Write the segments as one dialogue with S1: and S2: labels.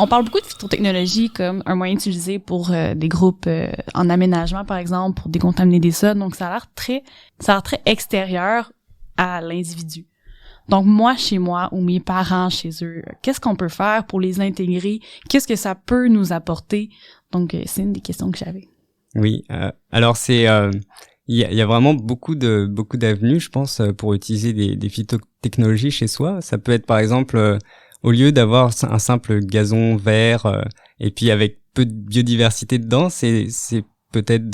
S1: On parle beaucoup de phytotechnologie comme un moyen utilisé pour des groupes en aménagement, par exemple, pour décontaminer des sols. Donc, ça a l'air très extérieur à l'individu. Donc, moi, chez moi, ou mes parents chez eux, qu'est-ce qu'on peut faire pour les intégrer? Qu'est-ce que ça peut nous apporter? Donc, c'est une des questions que j'avais.
S2: Oui, alors il y a vraiment beaucoup d'avenues, je pense, pour utiliser des phytotechnologies chez soi. Ça peut être, par exemple, au lieu d'avoir un simple gazon vert et puis avec peu de biodiversité dedans, c'est peut-être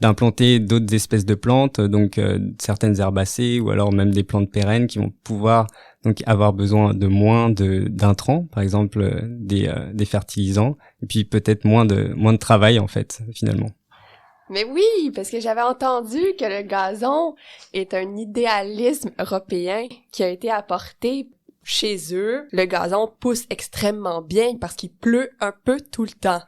S2: d'implanter d'autres espèces de plantes, donc certaines herbacées ou alors même des plantes pérennes qui vont pouvoir donc avoir besoin de moins d'intrants, par exemple des fertilisants, et puis peut-être moins de travail en fait finalement.
S3: Mais oui, parce que j'avais entendu que le gazon est un idéalisme européen qui a été apporté chez eux. Le gazon pousse extrêmement bien parce qu'il pleut un peu tout le temps,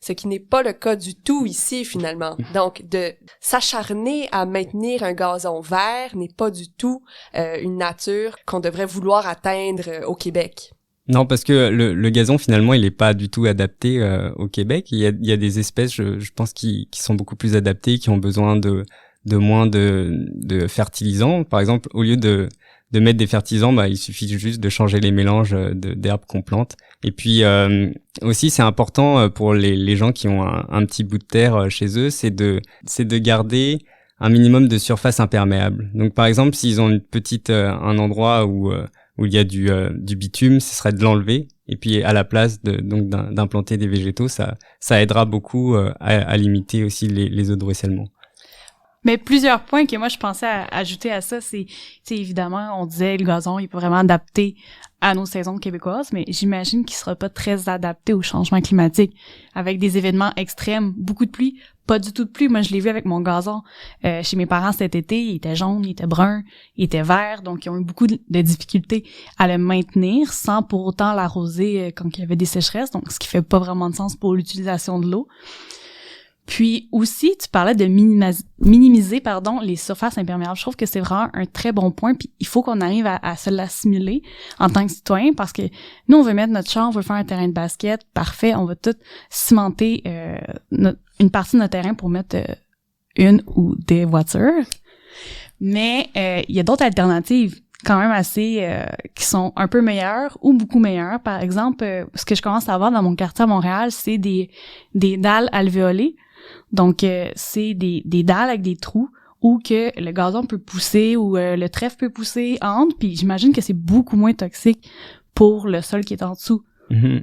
S3: ce qui n'est pas le cas du tout ici finalement. Donc, de s'acharner à maintenir un gazon vert n'est pas du tout une nature qu'on devrait vouloir atteindre au Québec.
S2: Non, parce que le gazon, finalement, il est pas du tout adapté au Québec. Il y a des espèces, je pense, qui sont beaucoup plus adaptées, qui ont besoin de moins de fertilisants. Par exemple, au lieu de mettre des fertilisants, il suffit juste de changer les mélanges d'herbes qu'on plante. Et puis aussi, c'est important pour les gens qui ont un petit bout de terre chez eux, c'est de garder un minimum de surface imperméable. Donc, par exemple, s'ils ont un endroit où il y a du bitume, ce serait de l'enlever et puis à la place d'implanter des végétaux, ça aidera beaucoup à limiter aussi les eaux de ruissellement.
S1: Mais plusieurs points que moi je pensais ajouter à ça, c'est évidemment on disait le gazon il est pas vraiment adapté à nos saisons québécoises, mais j'imagine qu'il sera pas très adapté au changement climatique avec des événements extrêmes, beaucoup de pluie, pas du tout de pluie. Moi je l'ai vu avec mon gazon chez mes parents cet été, il était jaune, il était brun, il était vert, donc ils ont eu beaucoup de difficultés à le maintenir sans pour autant l'arroser quand il y avait des sécheresses, donc ce qui fait pas vraiment de sens pour l'utilisation de l'eau. Puis aussi, tu parlais de minimiser les surfaces imperméables. Je trouve que c'est vraiment un très bon point. Puis il faut qu'on arrive à se l'assimiler en tant que citoyen parce que nous, on veut mettre notre champ, on veut faire un terrain de basket. Parfait, on va tout cimenter une partie de notre terrain pour mettre une ou des voitures. Mais il y a d'autres alternatives quand même assez qui sont un peu meilleures ou beaucoup meilleures. Par exemple, ce que je commence à voir dans mon quartier à Montréal, c'est des dalles alvéolées. Donc, c'est des dalles avec des trous où que le gazon peut pousser ou le trèfle peut pousser entre, puis j'imagine que c'est beaucoup moins toxique pour le sol qui est en dessous.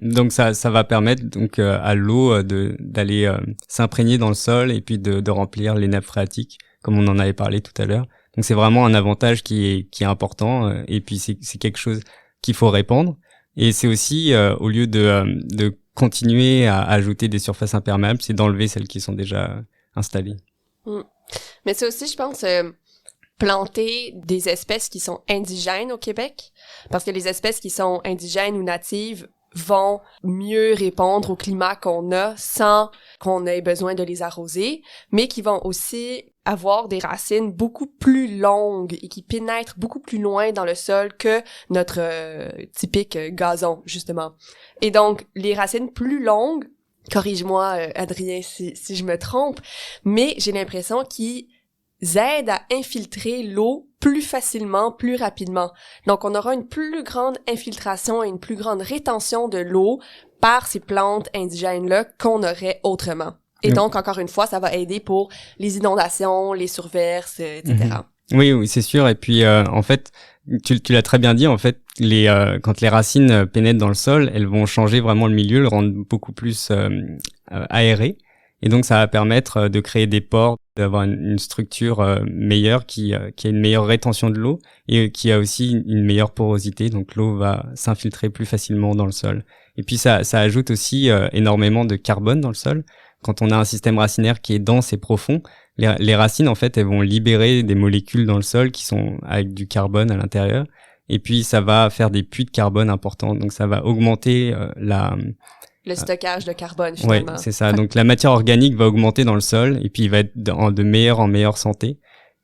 S2: Donc ça va permettre donc à l'eau d'aller s'imprégner dans le sol et puis de remplir les nappes phréatiques comme on en avait parlé tout à l'heure. Donc c'est vraiment un avantage qui est important et puis c'est quelque chose qu'il faut répandre. Et c'est aussi au lieu de continuer à ajouter des surfaces imperméables, c'est d'enlever celles qui sont déjà installées.
S3: Mais c'est aussi, je pense, planter des espèces qui sont indigènes au Québec, parce que les espèces qui sont indigènes ou natives vont mieux répondre au climat qu'on a sans qu'on ait besoin de les arroser, mais qui vont aussi avoir des racines beaucoup plus longues et qui pénètrent beaucoup plus loin dans le sol que notre typique gazon, justement. Et donc, les racines plus longues, corrige-moi Adrien si je me trompe, mais j'ai l'impression qu'ils aident à infiltrer l'eau plus facilement, plus rapidement. Donc, on aura une plus grande infiltration et une plus grande rétention de l'eau par ces plantes indigènes-là qu'on aurait autrement. Et donc, encore une fois, ça va aider pour les inondations, les surverses, etc.
S2: Oui, c'est sûr. Et puis, en fait, tu l'as très bien dit, en fait, quand les racines pénètrent dans le sol, elles vont changer vraiment le milieu, le rendre beaucoup plus aéré. Et donc, ça va permettre de créer des pores, d'avoir une structure meilleure qui a une meilleure rétention de l'eau et qui a aussi une meilleure porosité. Donc, l'eau va s'infiltrer plus facilement dans le sol. Et puis, ça ajoute aussi énormément de carbone dans le sol. Quand on a un système racinaire qui est dense et profond, les racines, en fait, elles vont libérer des molécules dans le sol qui sont avec du carbone à l'intérieur. Et puis, ça va faire des puits de carbone importants. Donc, ça va augmenter
S3: le stockage de carbone, finalement.
S2: Oui, c'est ça. Donc, la matière organique va augmenter dans le sol et puis il va être de meilleure en meilleure santé.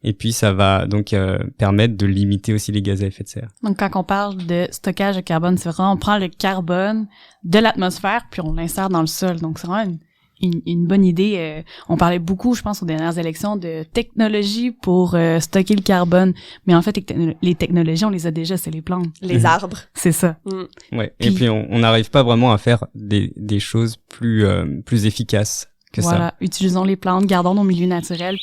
S2: Et puis ça va donc permettre de limiter aussi les gaz à effet de serre.
S1: Donc quand on parle de stockage de carbone, c'est vraiment on prend le carbone de l'atmosphère puis on l'insère dans le sol. Donc c'est vraiment une bonne idée. On parlait beaucoup, je pense, aux dernières élections de technologie pour stocker le carbone. Mais en fait, les technologies, on les a déjà, c'est les plantes.
S3: Les arbres.
S1: C'est ça.
S2: Ouais. Et puis on n'arrive pas vraiment à faire des choses plus efficaces que ça.
S1: Voilà, utilisons les plantes, gardons nos milieux naturels.